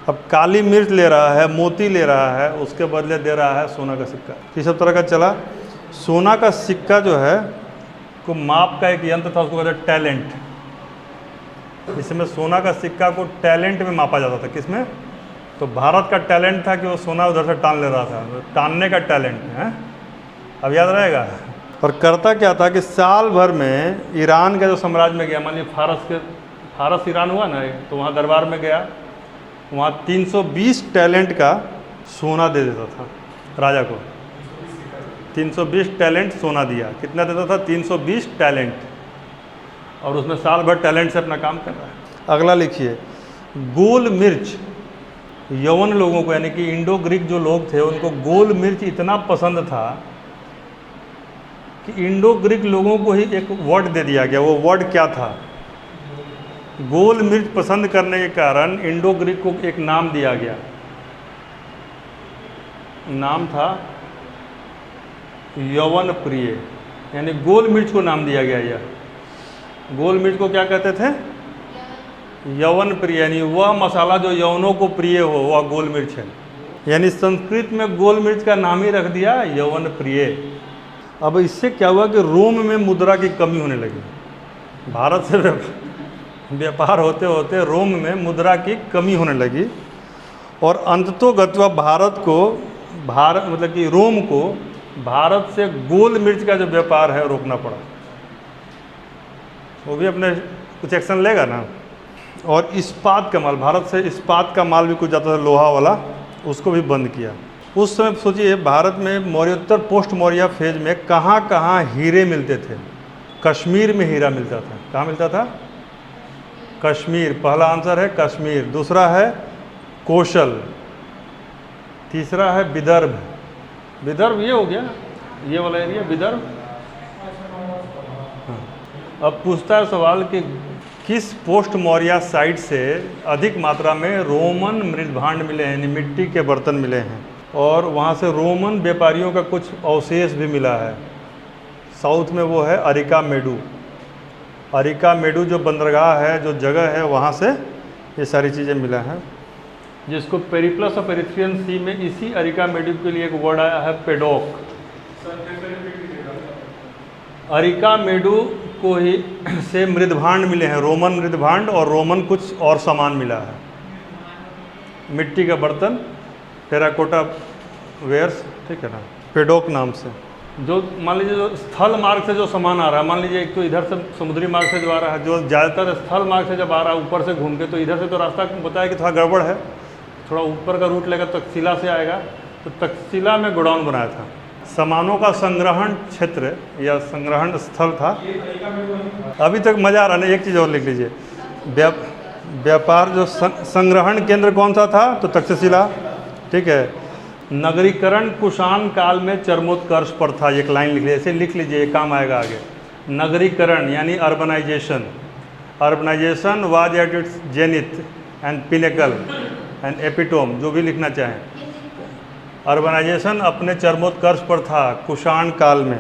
अब काली मिर्च ले रहा है, मोती ले रहा है, उसके बदले दे रहा है सोना का सिक्का। ये सब तरह का चला। सोना का सिक्का जो है को माप का एक यंत्र था, उसको कहते हैं टैलेंट। इसमें सोना का सिक्का को टैलेंट में मापा जाता था। किसमें? तो भारत का टैलेंट था कि वो सोना उधर से टान ले रहा था, टानने का टैलेंट है। अब याद रहेगा। और करता क्या था कि साल भर में ईरान का जो साम्राज्य में गया, मान लीजिए फारस ईरान हुआ ना, तो वहाँ दरबार में गया, वहाँ 320 टैलेंट का सोना दे देता था राजा को। 320 टैलेंट सोना दिया। कितना देता था? 320 टैलेंट। और उसमें साल भर टैलेंट से अपना काम कर रहा है। अगला लिखिए, गोल मिर्च यवन लोगों को, यानी कि इंडो ग्रीक जो लोग थे, उनको गोल मिर्च इतना पसंद था कि इंडो ग्रीक लोगों को ही एक वर्ड दे दिया गया। वो वर्ड क्या था? गोल मिर्च पसंद करने के कारण इंडो ग्रीक को एक नाम दिया गया। नाम था यवन प्रिय, यानी गोल मिर्च को नाम दिया गया। यह गोल मिर्च को क्या कहते थे? यवन प्रिय, यानी वह मसाला जो यवनों को प्रिय हो, वह गोल मिर्च है। यानी संस्कृत में गोल मिर्च का नाम ही रख दिया यवन प्रिय। अब इससे क्या हुआ कि रोम में मुद्रा की कमी होने लगी। भारत से व्यापार होते होते रोम में मुद्रा की कमी होने लगी, और अंततोगत्वा मतलब कि रोम को भारत से गोल मिर्च का जो व्यापार है रोकना पड़ा। वो भी अपने कुछ एक्शन लेगा ना। और इस्पात का माल, भारत से इस्पात का माल भी कुछ जाता था, लोहा वाला, उसको भी बंद किया। उस समय सोचिए, भारत में मौर्योत्तर पोस्ट मौर्य फेज में कहाँ कहाँ हीरे मिलते थे। कश्मीर में हीरा मिलता था। कहाँ मिलता था? कश्मीर। पहला आंसर है कश्मीर। दूसरा है कौशल। तीसरा है विदर्भ। विदर्भ ये हो गया, ये वाला एरिया विदर्भ। हाँ। अब पूछता है सवाल कि किस पोस्ट मौर्य साइट से अधिक मात्रा में रोमन मृदभांड मिले हैं, यानी मिट्टी के बर्तन मिले हैं, और वहाँ से रोमन व्यापारियों का कुछ अवशेष भी मिला है। साउथ में वो है अरिका मेडू। अरिका मेडू जो बंदरगाह है, जो जगह है, वहाँ से ये सारी चीज़ें मिला है, जिसको पेरिप्लस ऑफ एरिथ्रियन सी में इसी अरिका मेडू के लिए एक वर्ड आया है पेडोक। अरिका मेडू को ही से मृदभांड मिले हैं, रोमन मृदभांड, और रोमन कुछ और सामान मिला है, मिट्टी का बर्तन, टेराकोटा वेयर्स, ठीक है ना, पेडोक नाम से। जो मान लीजिए जो स्थल मार्ग से जो सामान आ रहा है, मान लीजिए एक तो इधर से समुद्री मार्ग से जो आ रहा है, जो ज़्यादातर स्थल मार्ग से जब आ रहा है ऊपर से घूम के, तो इधर से तो रास्ता बताया कि थोड़ा गड़बड़ है, थोड़ा ऊपर का रूट लेकर तक्षशिला से आएगा, तो तक्षशिला में गोडाउन बनाया था। सामानों का संग्रहण क्षेत्र या संग्रहण स्थल था। अभी तक मज़ा आ रहा है। एक चीज़ और लिख लीजिए, व्यापार जो संग्रहण केंद्र कौन सा था? तो तक्षशिला, ठीक है। नगरीकरण कुषाण काल में चरमोत्कर्ष पर था। एक लाइन लिख लीजिए, ऐसे लिख लीजिए, काम आएगा आगे। नगरीकरण यानी urbanization. Urbanization was at its zenith and pinnacle and epitome, जो भी लिखना चाहें। अर्बनाइजेशन अपने चरमोत्कर्ष पर था कुषाण काल में।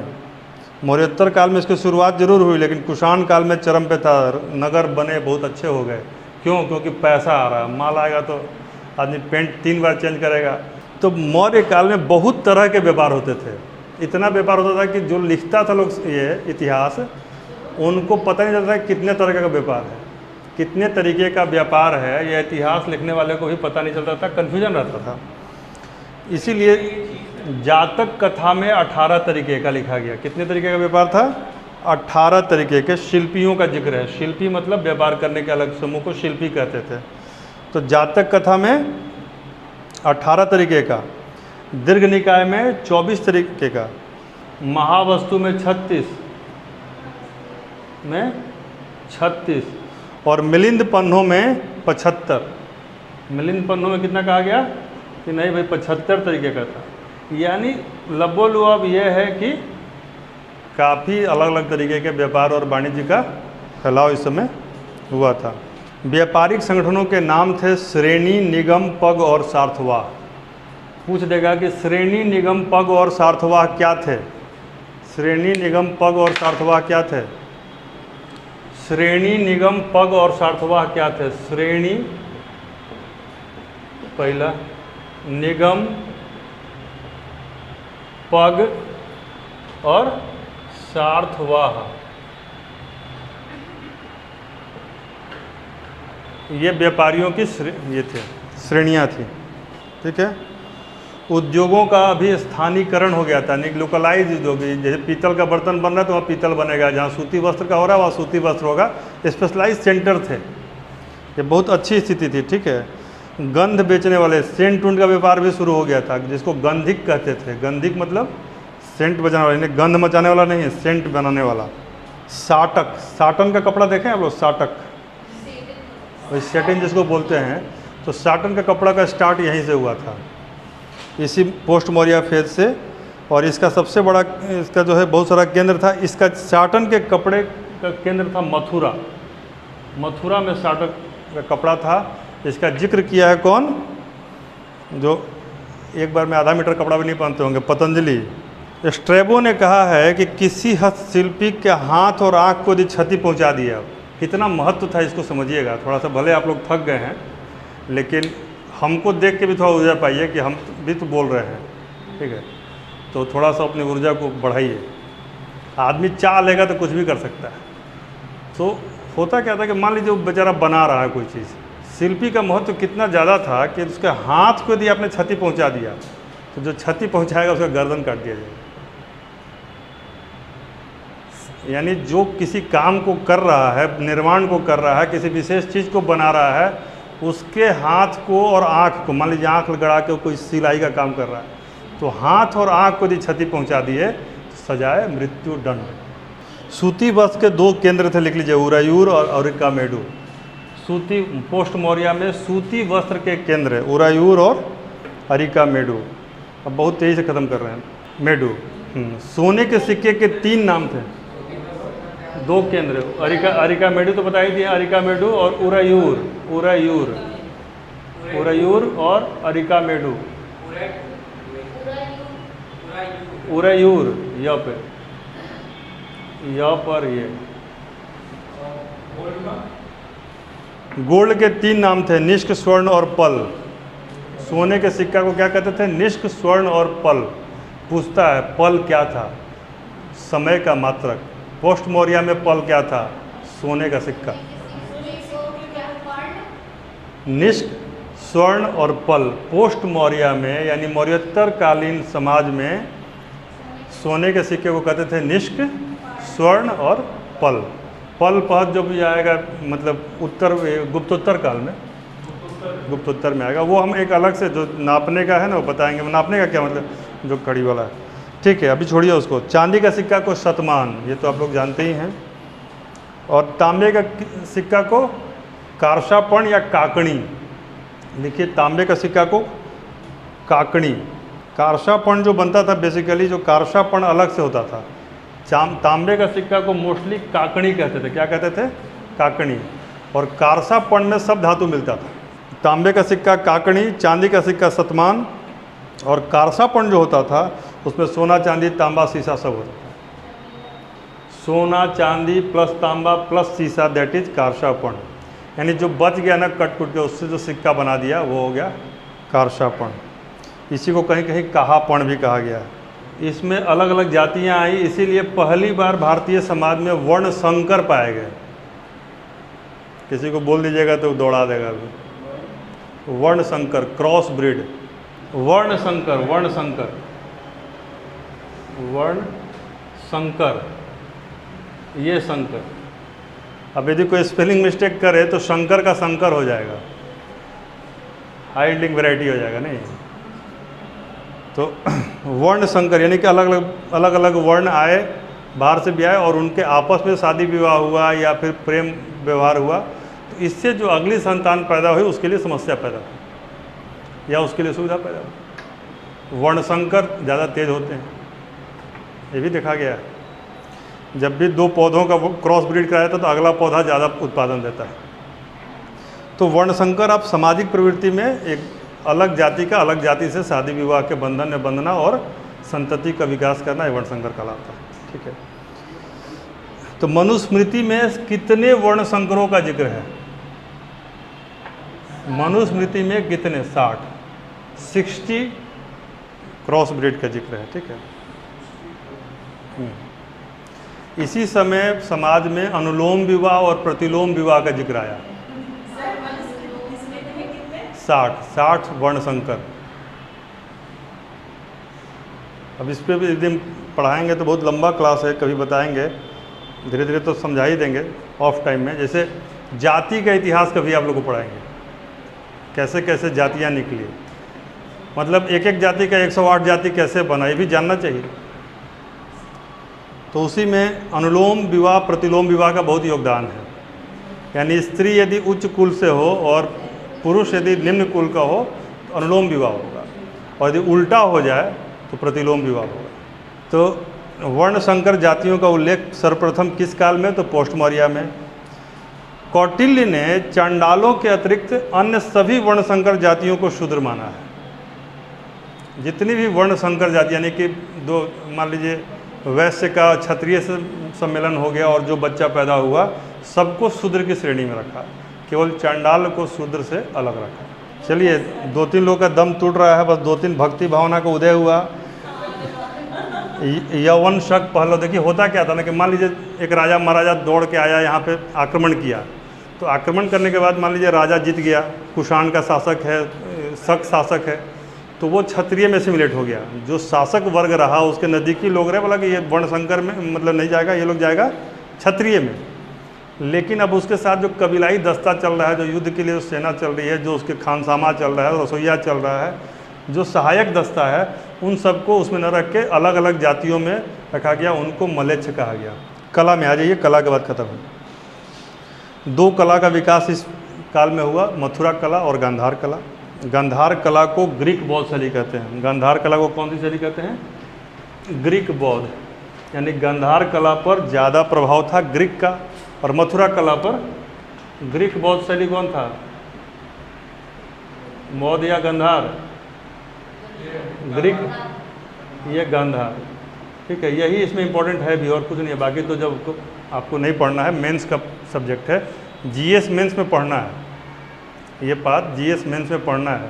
मौर्योत्तर काल में इसकी शुरुआत जरूर हुई, लेकिन कुषाण काल में चरम पे था। नगर बने, बहुत अच्छे हो गए। क्यों? क्योंकि पैसा आ रहा, माल आएगा तो आदमी पेंट 3 बार चेंज करेगा। तो मौर्य काल में बहुत तरह के व्यापार होते थे। इतना व्यापार होता था कि जो लिखता था लोग ये इतिहास, उनको पता नहीं चलता कितने तरह का व्यापार है, कितने तरीके का व्यापार है। यह इतिहास लिखने वाले को भी पता नहीं चलता था, कन्फ्यूजन रहता था। इसीलिए जातक कथा में 18 तरीके का लिखा गया। कितने तरीके का व्यापार था? 18 तरीके के। शिल्पियों का जिक्र है। शिल्पी मतलब व्यापार करने के अलग समूह को शिल्पी कहते थे। तो जातक कथा में 18 तरीके का, दीर्घ निकाय में 24 तरीके का, महावस्तु में 36 और मिलिंद पन्नों में 75। मिलिंद पन्नों में कितना कहा गया कि नहीं भाई 75 तरीके का था। यानी लबोलुआब यह है कि काफ़ी अलग अलग तरीके के व्यापार और वाणिज्य का फैलाव इस समय हुआ था। व्यापारिक संगठनों के नाम थे श्रेणी, निगम, पग और सार्थवाह। पूछ देगा कि श्रेणी, निगम, पग और सार्थवाह क्या थे? श्रेणी, निगम, पग और सार्थवाह क्या थे? श्रेणी, निगम, पग और सार्थवाह क्या थे? श्रेणी पहला, निगम, पग और सार्थवाह, ये व्यापारियों की ये थे श्रेणियाँ थी। ठीक है। उद्योगों का अभी स्थानीकरण हो गया था, लोकलाइज उद्योग। जैसे पीतल का बर्तन बन रहा है तो वहाँ पीतल बनेगा, जहाँ सूती वस्त्र का हो रहा है वहाँ सूती वस्त्र होगा। स्पेशलाइज सेंटर थे, ये बहुत अच्छी स्थिति थी। ठीक है। गंध बेचने वाले, सेंट उंट का व्यापार भी शुरू हो गया था, जिसको गंधिक कहते थे। गंधिक मतलब सेंट बजाने वाला, नहीं गंध मचाने वाला नहीं है, सेंट बनाने वाला। साटक, साटन का कपड़ा देखें आप लोग, साटक वही सेटिन जिसको बोलते हैं। तो साटन का कपड़ा का स्टार्ट यहीं से हुआ था, इसी पोस्ट मौर्य फेज से। और इसका सबसे बड़ा, इसका जो है बहुत सारा केंद्र था। इसका साटन के कपड़े का केंद्र था मथुरा। मथुरा में साटक का कपड़ा था। इसका जिक्र किया है कौन? जो एक बार में आधा मीटर कपड़ा भी नहीं पहनते होंगे, पतंजलि। स्ट्रैबो ने कहा है कि किसी हस्तशिल्पी के हाथ और आँख को यदि क्षति पहुँचा दिया, कितना महत्व था इसको समझिएगा थोड़ा सा। भले आप लोग थक गए हैं, लेकिन हमको देख के भी थोड़ा ऊर्जा पाइए कि हम भी तो बोल रहे हैं। ठीक है। तो थोड़ा सा अपनी ऊर्जा को बढ़ाइए। आदमी चाह लेगा तो कुछ भी कर सकता है। तो होता क्या था कि मान लीजिए वो बेचारा बना रहा है कोई चीज़, शिल्पी का महत्व कितना ज़्यादा था कि उसके हाथ को यदि आपने क्षति पहुंचा दिया तो जो क्षति पहुंचाएगा उसका गर्दन काट दिया जाएगा। यानी जो किसी काम को कर रहा है, निर्माण को कर रहा है, किसी विशेष चीज़ को बना रहा है, उसके हाथ को और आँख को, मान लीजिए आँख गड़ा के कोई सिलाई का काम कर रहा है, तो हाथ और आँख को यदि क्षति पहुंचा दिए तो सजाए मृत्यु दंड। सूती वस्त्र के दो केंद्र थे, लिख लीजिए, उरायूर और अरिकामेडु। सूती, पोस्ट मौर्य में सूती वस्त्र के केंद्र है उरायूर और अरिकामेडु। अब बहुत तेज़ी से ख़त्म कर रहे हैं। मेडु। सोने के सिक्के के 3 नाम थे, 2 केंद्र। अरिकामेडु तो बताई थी, अरिकामेडु और उरायूर। उरायूर, उरायूर और अरिकामेडु। उरायूर य पे, य पर ये। गोल्ड के 3 नाम थे, निष्क, स्वर्ण और पल। सोने के सिक्का को क्या कहते थे? निष्क, स्वर्ण और पल। पूछता है पल क्या था? समय का मात्रक। पोस्ट मौर्य में पल क्या था? सोने का सिक्का। निष्क, स्वर्ण और पल। पोस्ट मौर्य में यानी मौर्योत्तर कालीन समाज में सोने के सिक्के को कहते थे निष्क, स्वर्ण और पल। पल पद जो भी आएगा मतलब उत्तर, गुप्तोत्तर काल में, गुप्तोत्तर में आएगा। वो हम एक अलग से जो नापने का है ना वो बताएंगे। नापने का क्या मतलब, जो कड़ी वाला है। ठीक है, अभी छोड़िए उसको। चांदी का सिक्का को शतमान, ये तो आप लोग जानते ही हैं। और तांबे का सिक्का को कारशापण या काकणी। देखिए, तांबे का सिक्का को काकणी। कारशापण जो बनता था बेसिकली, जो कारशापण अलग से होता था। तांबे का सिक्का को मोस्टली काकणी कहते थे। क्या कहते थे? काकणी। और कारशापण में सब धातु मिलता था। तांबे का सिक्का काकणी, चांदी का सिक्का शतमान, और कारशापण जो होता था उसमें सोना, चांदी, तांबा, सीसा सब होता था। सोना, चांदी प्लस तांबा प्लस सीसा, दैट इज कारशापण। यानी जो बच गया ना कट कुट के, उससे जो सिक्का बना दिया वो हो गया कारशापण। इसी को कहीं कहीं कहापण भी कहा गया है। इसमें अलग अलग जातियां आई, इसीलिए पहली बार भारतीय समाज में वर्ण संकर पाए गए। किसी को बोल दीजिएगा तो दौड़ा देगा अभी। वर्ण संकर, क्रॉस ब्रीड। वर्ण संकर, वर्ण संकर, वर्ण संकर, ये संकर। अब यदि कोई स्पेलिंग मिस्टेक करे तो शंकर का संकर हो जाएगा, हाइडिंग वैरायटी हो जाएगा। नहीं तो वर्ण संकर यानी कि अलग अलग वर्ण आए, बाहर से भी आए, और उनके आपस में शादी विवाह हुआ या फिर प्रेम व्यवहार हुआ, तो इससे जो अगली संतान पैदा हुई उसके लिए समस्या पैदा हुई या उसके लिए सुविधा पैदा हुई। वर्ण संकर ज़्यादा तेज होते हैं, ये भी देखा गया है। जब भी दो पौधों का क्रॉस ब्रीड कराया जाता है तो अगला पौधा ज़्यादा उत्पादन देता है। तो वर्णसंकर आप सामाजिक प्रवृत्ति में एक अलग जाति का अलग जाति से शादी विवाह के बंधन में बंधना और संतति का विकास करना ये वर्णसंकर कहलाता है। ठीक है, तो मनुस्मृति में कितने वर्णसंकरों का जिक्र है? मनुस्मृति में कितने? 60 क्रॉस ब्रीड का जिक्र है। ठीक है, इसी समय समाज में अनुलोम विवाह और प्रतिलोम विवाह का जिक्र आया। 60 वर्णसंकर। अब इस पर भी एक दिन पढ़ाएंगे तो बहुत लंबा क्लास है, कभी बताएंगे, धीरे धीरे तो समझा ही देंगे ऑफ टाइम में। जैसे जाति का इतिहास कभी आप लोग को पढ़ाएंगे, कैसे कैसे जातियाँ निकली, मतलब एक एक जाति का 108 जाति कैसे बना, ये भी जानना चाहिए। तो उसी में अनुलोम विवाह प्रतिलोम विवाह का बहुत योगदान है। यानी स्त्री यदि उच्च कुल से हो और पुरुष यदि निम्न कुल का हो तो अनुलोम विवाह होगा, और यदि उल्टा हो जाए तो प्रतिलोम विवाह होगा। तो वर्णसंकर जातियों का उल्लेख सर्वप्रथम किस काल में? तो पोस्टमौर्य में। कौटिल्य ने चांडालों के अतिरिक्त अन्य सभी वर्णसंकर जातियों को शूद्र माना है। जितनी भी वर्णसंकर जाति, यानी कि दो मान लीजिए वैश्य का क्षत्रिय से सम्मेलन हो गया और जो बच्चा पैदा हुआ सबको शूद्र की श्रेणी में रखा, केवल चांडाल को शूद्र से अलग रखा। चलिए, 2-3 लोग का दम टूट रहा है, बस 2-3 भक्ति भावना का उदय हुआ। यौवन शक पहले देखिए होता क्या था ना कि मान लीजिए एक राजा महाराजा दौड़ के आया, यहाँ पे आक्रमण किया, तो आक्रमण करने के बाद मान लीजिए राजा जीत गया, कुषाण का शासक है, शक शासक है, तो वो क्षत्रिय में सिमुलेट हो गया। जो शासक वर्ग रहा उसके नज़दीकी लोग रहे, बोला कि ये वर्णसंकर में मतलब नहीं जाएगा, ये लोग जाएगा क्षत्रिय में। लेकिन अब उसके साथ जो कबीलाई दस्ता चल रहा है, जो युद्ध के लिए जो सेना चल रही है, जो उसके खानसामा चल रहा है, रसोईया चल रहा है, जो सहायक दस्ता है, उन सबको उसमें न रख के अलग अलग जातियों में रखा गया, उनको मलेच्छ कहा गया। कला में आ जाइए, कला के बाद खत्म है। 2 कला का विकास इस काल में हुआ, मथुरा कला और गांधार कला। गांधार कला को ग्रीक बौद्ध शैली कहते हैं। गांधार कला को कौन सी शैली कहते हैं? ग्रीक बौद्ध। यानी गांधार कला पर ज़्यादा प्रभाव था ग्रीक का, और मथुरा कला पर ग्रीक बौद्ध शैली कौन था? मौर्य या गांधार? ग्रीक, ये गांधार। ठीक है, यही इसमें इंपॉर्टेंट है भी, और कुछ नहीं है। बाकी तो जब आपको नहीं पढ़ना है, मेंस का सब्जेक्ट है, जीएस मेंस में पढ़ना है, ये बात जीएस मेंस में पढ़ना है।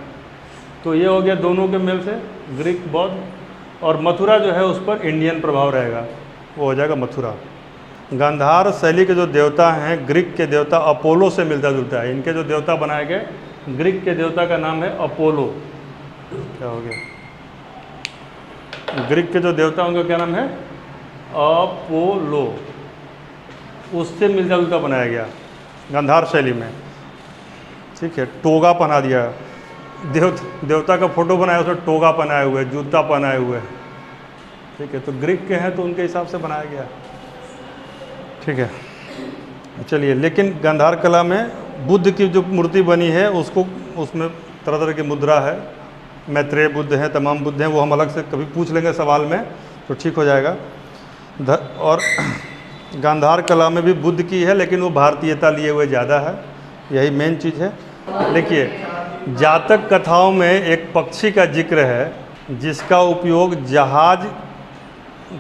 तो ये हो गया दोनों के मेल से, ग्रीक बौद्ध। और मथुरा जो है उस पर इंडियन प्रभाव रहेगा, वो हो जाएगा मथुरा। गांधार शैली के जो देवता हैं ग्रीक के देवता अपोलो से मिलता जुलता है। इनके जो देवता बनाए गए, ग्रीक के देवता का नाम है अपोलो। क्या हो गया? ग्रीक के जो देवता उनका क्या नाम है? अपोलो। उससे मिलता जुलता बनाया गया गांधार शैली में। ठीक है, टोगा पहना दिया, देवता का फोटो बनाया, उसमें टोगा पहनाए हुए, जूता पहनाए हुए। ठीक है, तो ग्रीक के हैं तो उनके हिसाब से बनाया गया। ठीक है, चलिए, लेकिन गांधार कला में बुद्ध की जो मूर्ति बनी है उसको, उसमें तरह तरह की मुद्रा है, मैत्रेय बुद्ध हैं, तमाम बुद्ध हैं, वो हम अलग से कभी पूछ लेंगे सवाल में तो ठीक हो जाएगा। और गांधार कला में भी बुद्ध की है, लेकिन वो भारतीयता लिए हुए ज़्यादा है, यही मेन चीज़ है। देखिए, जातक कथाओं में एक पक्षी का जिक्र है जिसका उपयोग जहाज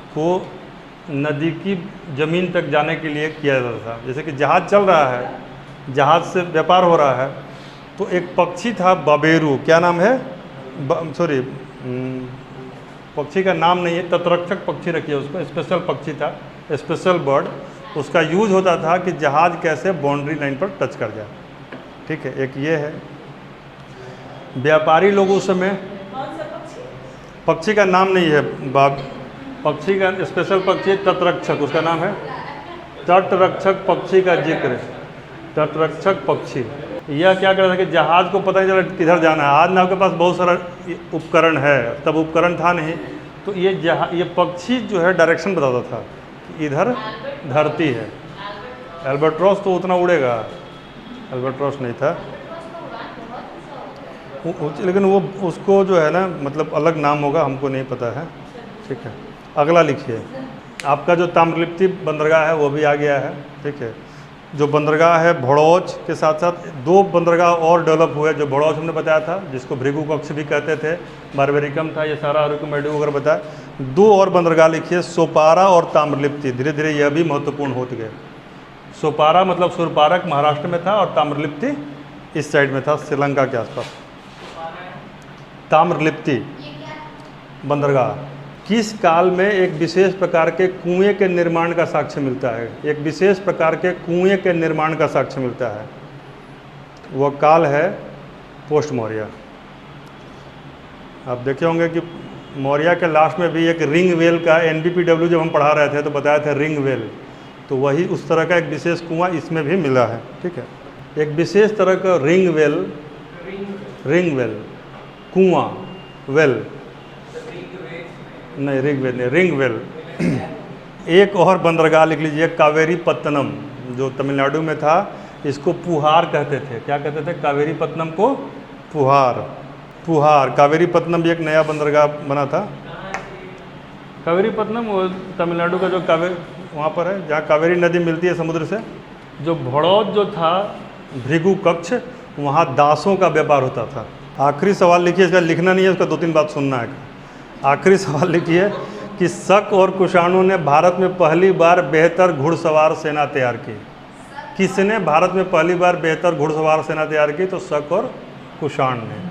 को नदी की ज़मीन तक जाने के लिए किया जाता था। जैसे कि जहाज़ चल रहा है, जहाज़ से व्यापार हो रहा है, तो एक पक्षी था बबेरू, क्या नाम है? पक्षी का नाम नहीं है, तटरक्षक पक्षी रखिए उसको, स्पेशल पक्षी था, स्पेशल बर्ड। उसका यूज होता था कि जहाज़ कैसे बाउंड्री लाइन पर टच कर जाए। ठीक है, एक ये है। व्यापारी लोग उस समय, पक्षी का नाम नहीं है, पक्षी का स्पेशल पक्षी तटरक्षक, उसका नाम है तटरक्षक पक्षी का जिक्र, तटरक्षक पक्षी। यह क्या करता था कि जहाज़ को पता नहीं चला किधर जाना है। आज ना आपके पास बहुत सारा उपकरण है, तब उपकरण था नहीं, तो ये पक्षी जो है डायरेक्शन बताता था कि इधर धरती है। एल्बाट्रॉस तो उतना उड़ेगा, एल्बाट्रॉस नहीं था, लेकिन वो उसको जो है ना, मतलब अलग नाम होगा, हमको नहीं पता है। ठीक है, अगला लिखिए। आपका जो ताम्रलिप्ति बंदरगाह है वो भी आ गया है, ठीक है। जो बंदरगाह है भड़ौच के साथ साथ 2 बंदरगाह और डेवलप हुए। जो भड़ौच हमने बताया था, जिसको भृगु कक्ष भी कहते थे, बारबेरिकम था, ये सारा अरुकुमेडू वगैरह बताया। 2 और बंदरगाह लिखिए, सोपारा और ताम्रलिप्ति। धीरे धीरे यह भी महत्वपूर्ण होते गए। सोपारा मतलब सुरपारक महाराष्ट्र में था, और ताम्रलिप्ति इस साइड में था, श्रीलंका के आसपास। ताम्रलिप्ति बंदरगाह किस काल में एक विशेष प्रकार के कुएं के निर्माण का साक्ष्य मिलता है? एक विशेष प्रकार के कुएं के निर्माण का साक्ष्य मिलता है, वह काल है पोस्ट मौर्य। आप देखे होंगे कि मौर्य के लास्ट में भी एक रिंग वेल का NBPW जब हम पढ़ा रहे थे तो बताया था रिंग वेल, तो वही उस तरह का एक विशेष कुआं इसमें भी मिला है, ठीक है। एक विशेष तरह का रिंग वेल कुआं, वेल नहीं, रिंग वेल। एक और बंदरगाह लिख लीजिए, कावेरी पत्तनम, जो तमिलनाडु में था। इसको पुहार कहते थे। क्या कहते थे? कावेरी पत्तनम को पुहार। कावेरी पत्तनम भी एक नया बंदरगाह बना था। कावेरी पत्तनम वो तमिलनाडु का जो वहाँ पर है, जहाँ कावेरी नदी मिलती है समुद्र से। जो भड़ौच जो था भृगु कक्ष, वहाँ दासों का व्यापार होता था। आखिरी सवाल लिखिए, इसका लिखना नहीं है, उसका 2-3 बात सुनना है। आखिरी सवाल लिखिए कि शक और कुषाणों ने भारत में पहली बार बेहतर घुड़सवार सेना तैयार की। किसने भारत में पहली बार बेहतर घुड़सवार सेना तैयार की? तो शक और कुषाण ने।